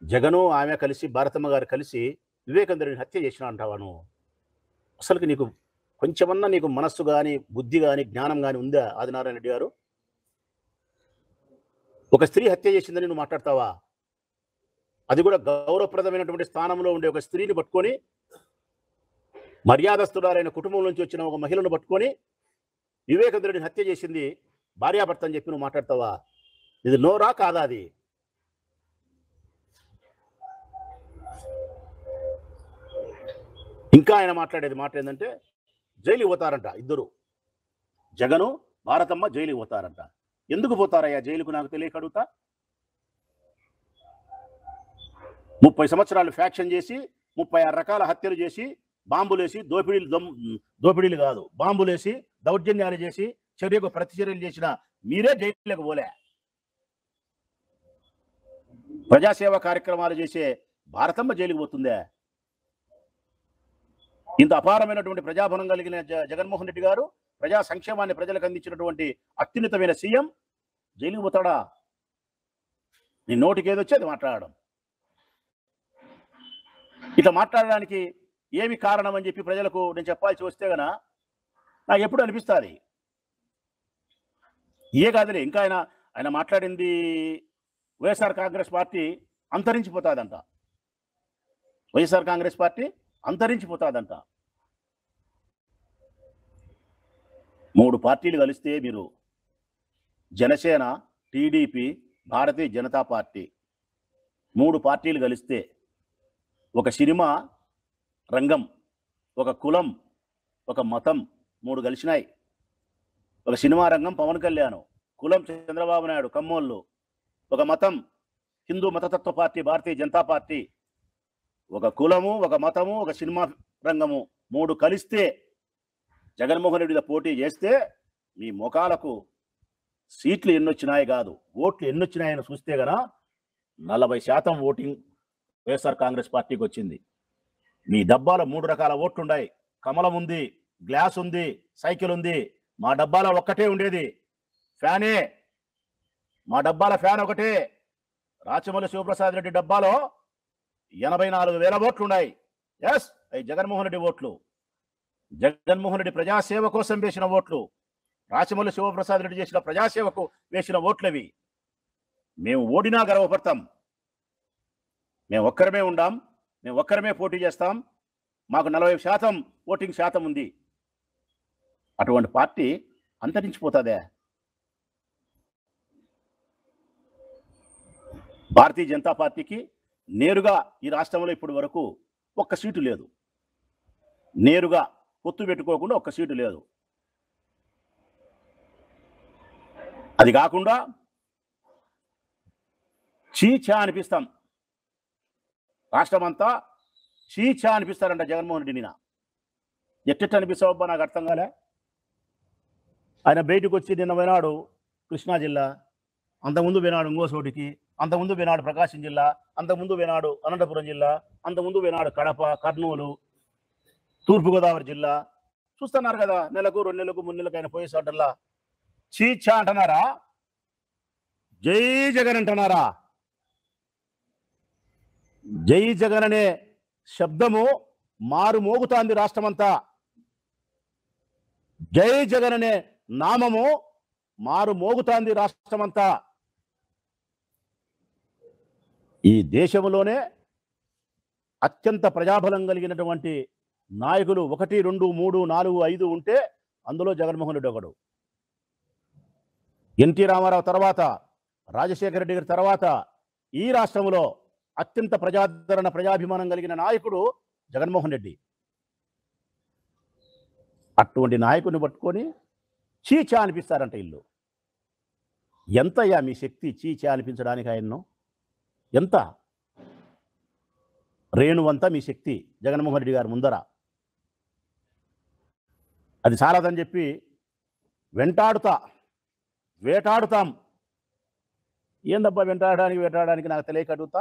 జగను ఆమె కలిసి భారతమ్మ గారు కలిసి వివేకానందుడిని హత్య చేసిన అంటావా నువ్వు? అసలుకి నీకు కొంచెమన్నా నీకు మనస్సు గాని, బుద్ధి గాని, జ్ఞానం గాని ఉందా ఆదినారాయణ రెడ్డి గారు? ఒక స్త్రీ హత్య చేసిందని నువ్వు మాట్లాడతావా? అది కూడా గౌరవప్రదమైనటువంటి స్థానంలో ఉండే ఒక స్త్రీని పట్టుకొని, మర్యాదస్తురాలైన కుటుంబం నుంచి వచ్చిన ఒక మహిళను పట్టుకొని వివేకానందుడిని హత్య చేసింది భార్యాభర్త అని చెప్పి నువ్వు మాట్లాడతావా? ఇది నోరా కాదా అది? ఇంకా ఆయన మాట్లాడేది మాట ఏంటంటే జైలుకి పోతారంట ఇద్దరు, జగను భారతమ్మ జైలుకి పోతారంట. ఎందుకు పోతారయ్యా జైలుకు నాకు తెలియక అడుగుతా. 30 సంవత్సరాలు ఫ్యాక్షన్ చేసి 36 రకాల హత్యలు చేసి బాంబులేసి దోపిడీలు కాదు బాంబులేసి దౌర్జన్యాలు చేసి చర్యకు ప్రతిచర్యలు చేసిన మీరే జైలులకు పోలే. ప్రజాసేవ కార్యక్రమాలు చేసే భారతమ్మ జైలుకు పోతుందే? ఇంత అపారమైనటువంటి ప్రజాబలం కలిగిన జగన్మోహన్ రెడ్డి గారు, ప్రజా సంక్షేమాన్ని ప్రజలకు అందించినటువంటి అత్యున్నతమైన సీఎం జైలుకు పోతాడా? నీ నోటికి ఏదొచ్చేది మాట్లాడడం. ఇట్లా మాట్లాడడానికి ఏమి కారణం అని చెప్పి ప్రజలకు నేను చెప్పాల్సి వస్తే గన నాకు ఎప్పుడు అనిపిస్తుంది. కాదులే, ఇంకా ఆయన మాట్లాడింది వైఎస్ఆర్ కాంగ్రెస్ పార్టీ అంతరించిపోతాదంట. వైఎస్ఆర్ కాంగ్రెస్ పార్టీ అంతరించిపోతాదంట. 3 పార్టీలు కలిస్తే మీరు జనసేన, టీడీపీ, భారతీయ జనతా పార్టీ 3 పార్టీలు కలిస్తే ఒక సినిమా రంగం, ఒక కులం, ఒక మతం 3 కలిసినాయి. ఒక సినిమా రంగం పవన్ కళ్యాణ్, కులం చంద్రబాబు నాయుడు కమ్మోళ్ళు, ఒక మతం హిందూ మతతత్వ పార్టీ భారతీయ జనతా పార్టీ. ఒక కులము, ఒక మతము, ఒక సినిమా రంగము 3 కలిస్తే జగన్మోహన్ రెడ్డితో పోటీ చేస్తే మీ ముఖాలకు సీట్లు ఎన్నొచ్చినాయి కాదు, ఓట్లు ఎన్నొచ్చినాయని చూస్తే గన 40% ఓటింగ్ వైఎస్ఆర్ కాంగ్రెస్ పార్టీకి వచ్చింది. మీ డబ్బాలో 3 రకాల ఓట్లు ఉన్నాయి. కమలం ఉంది, గ్లాస్ ఉంది, సైకిల్ ఉంది. మా డబ్బాలో ఒక్కటే ఉండేది ఫ్యానే. మా డబ్బాల ఫ్యాన్ ఒకటే. రాచమల్లి శివప్రసాద్ రెడ్డి డబ్బాలో 84,000 ఓట్లు ఉన్నాయి. ఎస్, అవి జగన్మోహన్ రెడ్డి ఓట్లు. జగన్మోహన్ రెడ్డి ప్రజాసేవ కోసం వేసిన ఓట్లు, రాచమల్లి శివప్రసాద్ రెడ్డి చేసిన ప్రజాసేవకు వేసిన ఓట్లవి. మేము ఓడినా గర్వపడతాం. మేము ఒక్కరమే ఉండాం, మేము ఒక్కరమే పోటీ చేస్తాం. మాకు 40% ఓటింగ్ శాతం ఉంది. అటువంటి పార్టీ అంతరించిపోతుందే? భారతీయ జనతా పార్టీకి నేరుగా ఈ రాష్ట్రంలో ఇప్పటి వరకు ఒక్క సీటు లేదు. నేరుగా పొత్తు పెట్టుకోకుండా ఒక్క సీటు లేదు. అది కాకుండా చీచా అనిపిస్తాం. రాష్ట్రం అంతా చీచా అనిపిస్తారంట జగన్మోహన్ రెడ్డిని. ఎట్టెట్టు అనిపిస్తావబ్బా నాకు అర్థం కాలే. ఆయన బయటకు వచ్చి నిన్న పోయినాడు కృష్ణా జిల్లా, అంతకుముందు పోయినాడు ఇంకో చోటికి, అంతకుముందు పోయినాడు ప్రకాశం జిల్లా, అంతకుముందు పోయినాడు అనంతపురం జిల్లా, అంతకుముందు పోయినాడు కడప, కర్నూలు, తూర్పుగోదావరి జిల్లా. చూస్తున్నారు కదా, నెలకు 2 నెలలకు 3 నెలలకు ఆయన పోయేసాటల్లా చీచా అంటున్నారా? జై జగన్ అంటున్నారా? జై జగన్ అనే శబ్దము మారు మోగుతాంది రాష్ట్రమంతా. జై జగన్ అనే నామము మారు మోగుతాంది రాష్ట్రమంతా. ఈ దేశంలోనే అత్యంత ప్రజాబలం కలిగినటువంటి నాయకులు 1, 2, 3, 4, 5 ఉంటే అందులో జగన్మోహన్ రెడ్డి ఒకడు. ఎన్టీ రామారావు తర్వాత, రాజశేఖర రెడ్డి గారి తర్వాత ఈ రాష్ట్రంలో అత్యంత ప్రజాదరణ, ప్రజాభిమానం కలిగిన నాయకుడు జగన్మోహన్ రెడ్డి. అటువంటి నాయకుడిని పట్టుకొని చీచా అనిపిస్తారంట ఇల్లు. ఎంతయ్యా మీ శక్తి చీచా అనిపించడానికి ఆయన్ను? ఎంత? రేణువంతా మీ శక్తి జగన్మోహన్ రెడ్డి గారి ముందర. అది చాలదని చెప్పి వేటాడుతాం. ఏందబ్బా వేటాడడానికి నాకు తెలియక అడుగుతా.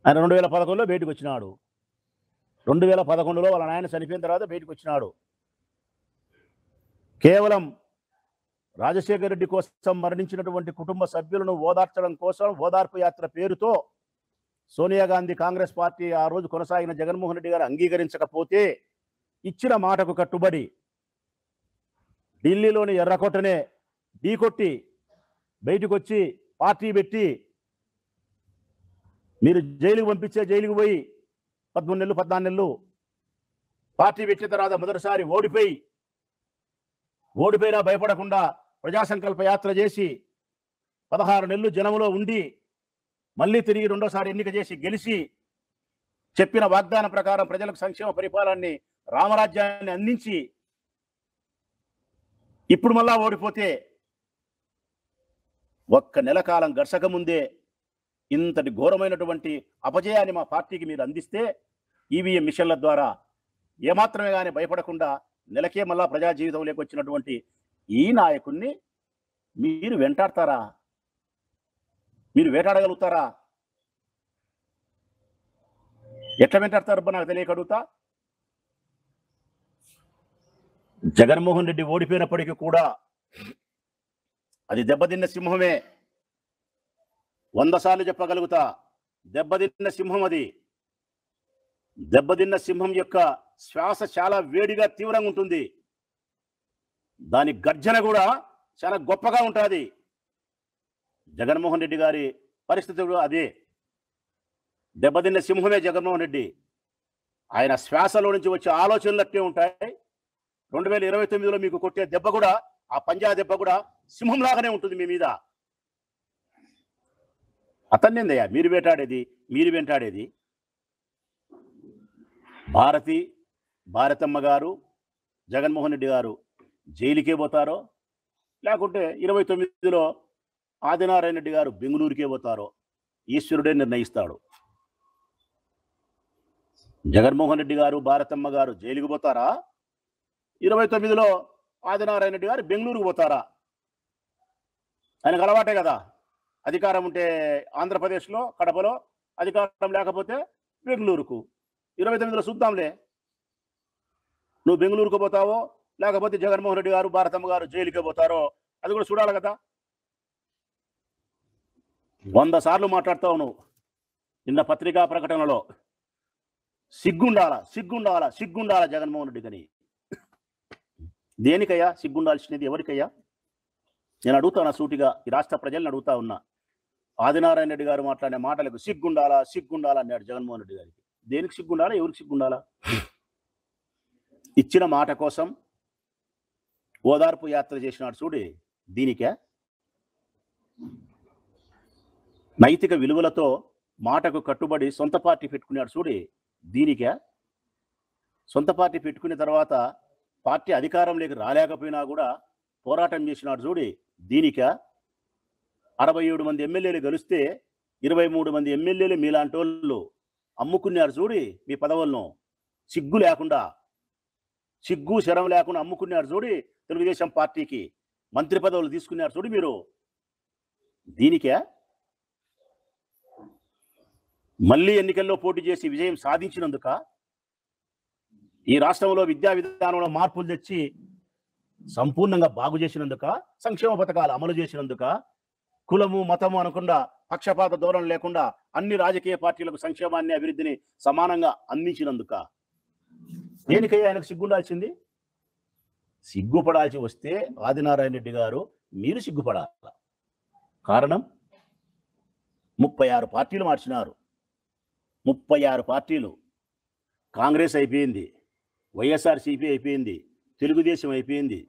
ఆయన 2011లో బయటకు వచ్చినాడు. 2011లో వాళ్ళ నాయన చనిపోయిన తర్వాత బయటకు వచ్చినాడు. కేవలం రాజశేఖర రెడ్డి కోసం మరణించినటువంటి కుటుంబ సభ్యులను ఓదార్చడం కోసం ఓదార్పు యాత్ర పేరుతో సోనియా గాంధీ కాంగ్రెస్ పార్టీ ఆ రోజు కొనసాగిన జగన్మోహన్ రెడ్డి గారు అంగీకరించకపోతే ఇచ్చిన మాటకు కట్టుబడి ఢిల్లీలోని ఎర్రకోటనే ఢీకొట్టి బయటకు వచ్చి పార్టీ పెట్టి మీరు జైలుకు పంపించే జైలుకు పోయి 13 నెలలు 14 నెలలు పార్టీ పెట్టిన తర్వాత మొదటిసారి ఓడిపోయినా భయపడకుండా ప్రజా సంకల్ప యాత్ర చేసి 16 నెలలు జనంలో ఉండి మళ్ళీ తిరిగి రెండోసారి ఎన్నిక చేసి గెలిచి చెప్పిన వాగ్దానం ప్రకారం ప్రజలకు సంక్షేమ పరిపాలనని రామరాజ్యాన్ని అందించి ఇప్పుడు మళ్ళా ఓడిపోతే ఒక్క నెల కాలం గడసక ముందే ఇంతటి ఘోరమైనటువంటి అపజయాన్ని మా పార్టీకి మీరు అందిస్తే ఈవీఎం మిషన్ల ద్వారా ఏమాత్రమే కానీ భయపడకుండా నెలకే మళ్ళా ప్రజా జీవితంలోకి వచ్చినటువంటి ఈ నాయకుడిని మీరు వెంటాడతారా? మీరు వేటాడగలుగుతారా? ఎట్లా వెంటాడతారు నాకు తెలియక అడుగుతా. జగన్మోహన్ రెడ్డి ఓడిపోయినప్పటికీ కూడా అది దెబ్బతిన్న సింహమే. 100 సార్లు చెప్పగలుగుతా, దెబ్బతిన్న సింహం అది. దెబ్బతిన్న సింహం యొక్క శ్వాస చాలా వేడిగా తీవ్రంగా ఉంటుంది. దాని గర్జన కూడా చాలా గొప్పగా ఉంటుంది. జగన్మోహన్ రెడ్డి గారి పరిస్థితి కూడా అదే. దెబ్బతిన్న సింహమే జగన్మోహన్ రెడ్డి. ఆయన శ్వాసలో నుంచి వచ్చే ఆలోచనలు అట్టే ఉంటాయి. 2029లో మీకు కొట్టే దెబ్బ కూడా, ఆ పంజా దెబ్బ కూడా సింహంలాగానే ఉంటుంది మీ మీద. అతన్నేందయ్యా మీరు వెంటాడేది? భారతమ్మ గారు, జగన్మోహన్ రెడ్డి గారు జైలుకే పోతారో, లేకుంటే 29లో ఆదినారాయణ రెడ్డి గారు బెంగళూరుకే పోతారో ఈశ్వరుడే నిర్ణయిస్తాడు. జగన్మోహన్ రెడ్డి గారు, భారతమ్మ గారు జైలుకు పోతారా, 29లో ఆదినారాయణ రెడ్డి గారు బెంగళూరుకు పోతారా? ఆయనకు అలవాటే కదా. అధికారం ఉంటే ఆంధ్రప్రదేశ్లో కడపలో, అధికారం లేకపోతే బెంగళూరుకు. 29లో చూద్దాంలే, నువ్వు బెంగళూరుకు పోతావో లేకపోతే జగన్మోహన్ రెడ్డి గారు, భారతమ్మ గారు జైలుకే పోతారో అది కూడా చూడాలి కదా. 100 సార్లు మాట్లాడతావు నువ్వు నిన్న పత్రికా ప్రకటనలో. సిగ్గుండాలా జగన్మోహన్ రెడ్డి అని. దేనికయ్యా సిగ్గుండాల్సినది? ఎవరికయ్యా? నేను అడుగుతాను సూటిగా, ఈ రాష్ట్ర ప్రజల్ని అడుగుతా ఉన్నా. ఆదినారాయణ రెడ్డి గారు మాట్లాడే మాటలకు సిగ్గుండాలా అన్నాడు జగన్మోహన్ రెడ్డి గారికి. దేనికి సిగ్గుండాలా? ఎవరికి సిగ్గుండాలా? ఇచ్చిన మాట కోసం ఓదార్పు యాత్ర చేసినాడు చూడి, దీనికే. నైతిక విలువలతో మాటకు కట్టుబడి సొంత పార్టీ పెట్టుకున్నాడు చూడి, దీనికే. సొంత పార్టీ పెట్టుకున్న తర్వాత పార్టీ అధికారంలోకి రాలేకపోయినా కూడా పోరాటం చేసినాడు చూడి, దీనికే. 67 మంది ఎమ్మెల్యేలు గెలిస్తే 23 మంది ఎమ్మెల్యేలు మీలాంటి వాళ్ళు అమ్ముకున్నారు చూడి మీ పదవులను. సిగ్గు లేకుండా, సిగ్గు శరం లేకుండా అమ్ముకున్నారు చూడి తెలుగుదేశం పార్టీకి. మంత్రి పదవులు తీసుకున్నారు చూడి మీరు, దీనికే. మళ్ళీ ఎన్నికల్లో పోటీ చేసి విజయం సాధించినందుక, ఈ రాష్ట్రంలో విద్యా విధానంలో మార్పులు తెచ్చి సంపూర్ణంగా బాగు చేసినందుక, సంక్షేమ పథకాలు అమలు చేసినందుక, కులము మతము అనకుండా పక్షపాత ధోరణి లేకుండా అన్ని రాజకీయ పార్టీలకు సంక్షేమాన్ని అభివృద్ధిని సమానంగా అందించినందుక, దేనికయ్యా ఆయనకు సిగ్గుండాల్సింది? సిగ్గుపడాల్సి వస్తే ఆదినారాయణ రెడ్డి గారు మీరు సిగ్గుపడాల. కారణం 36 పార్టీలు మార్చినారు. 36 పార్టీలు. కాంగ్రెస్ అయిపోయింది, వైఎస్ఆర్సీపీ అయిపోయింది, తెలుగుదేశం అయిపోయింది,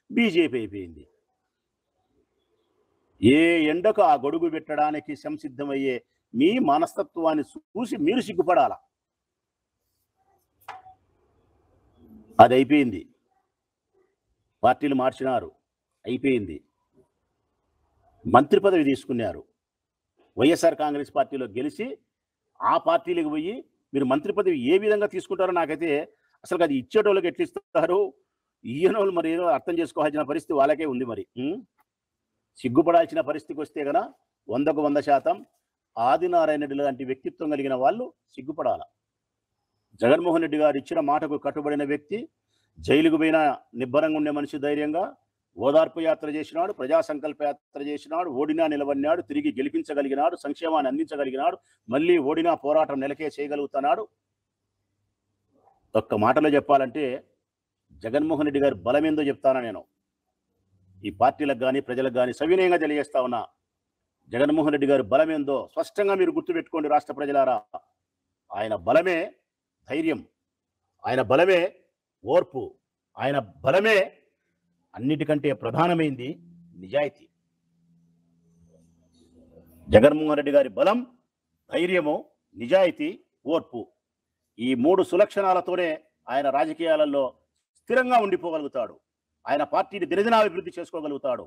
బీజేపీ అయిపోయింది. ఏ ఎండకు ఆ గొడుగు పెట్టడానికి సంసిద్ధమయ్యే మీ మనస్తత్వాన్ని చూసి మీరు సిగ్గుపడాల. అది అయిపోయింది. పార్టీలు మార్చినారు, అయిపోయింది. మంత్రి పదవి తీసుకున్నారు. వైఎస్ఆర్ కాంగ్రెస్ పార్టీలో గెలిచి ఆ పార్టీలకు పోయి మీరు మంత్రి పదవి ఏ విధంగా తీసుకుంటారో నాకైతే అసలు అది ఇచ్చేటోళ్ళకి ఎట్లా ఇస్తారు, ఈయనోళ్ళు మరి ఏదో అర్థం చేసుకోవాల్సిన పరిస్థితి వాళ్ళకే ఉంది. మరి సిగ్గుపడాల్సిన పరిస్థితికి వస్తే కనుక 100కు 100% ఆదినారాయణ రెడ్డి లాంటి వ్యక్తిత్వం కలిగిన వాళ్ళు సిగ్గుపడాల. జగన్మోహన్ రెడ్డి గారు ఇచ్చిన మాటకు కట్టుబడిన వ్యక్తి, జైలుకు పోయినా నిబ్బరంగా ఉండే మనిషి ధైర్యంగా, ఓదార్పు యాత్ర చేసినాడు, ప్రజా సంకల్ప యాత్ర చేసినాడు, ఓడినా నిలబడినాడు, తిరిగి గెలిపించగలిగినాడు, సంక్షేమాన్ని అందించగలిగినాడు, మళ్ళీ ఓడినా పోరాటం నెలకే చేయగలుగుతున్నాడు. ఒక్క మాటలో చెప్పాలంటే జగన్మోహన్ రెడ్డి గారి బలం ఏందో చెప్తానా నేను. ఈ పార్టీలకు కానీ ప్రజలకు కానీ సవినయంగా తెలియజేస్తా ఉన్నా. జగన్మోహన్ రెడ్డి గారి బలం ఏందో స్పష్టంగా మీరు గుర్తుపెట్టుకోండి రాష్ట్ర ప్రజలారా. ఆయన బలమే ధైర్యం, ఆయన బలమే ఓర్పు, ఆయన బలమే అన్నిటికంటే ప్రధానమైంది నిజాయితీ. జగన్మోహన్ రెడ్డి గారి బలం, ధైర్యము, నిజాయితీ, ఓర్పు, ఈ 3 సులక్షణాలతోనే ఆయన రాజకీయాలలో స్థిరంగా ఉండిపోగలుగుతాడు. ఆయన పార్టీని దినదినాభివృద్ధి చేసుకోగలుగుతాడు.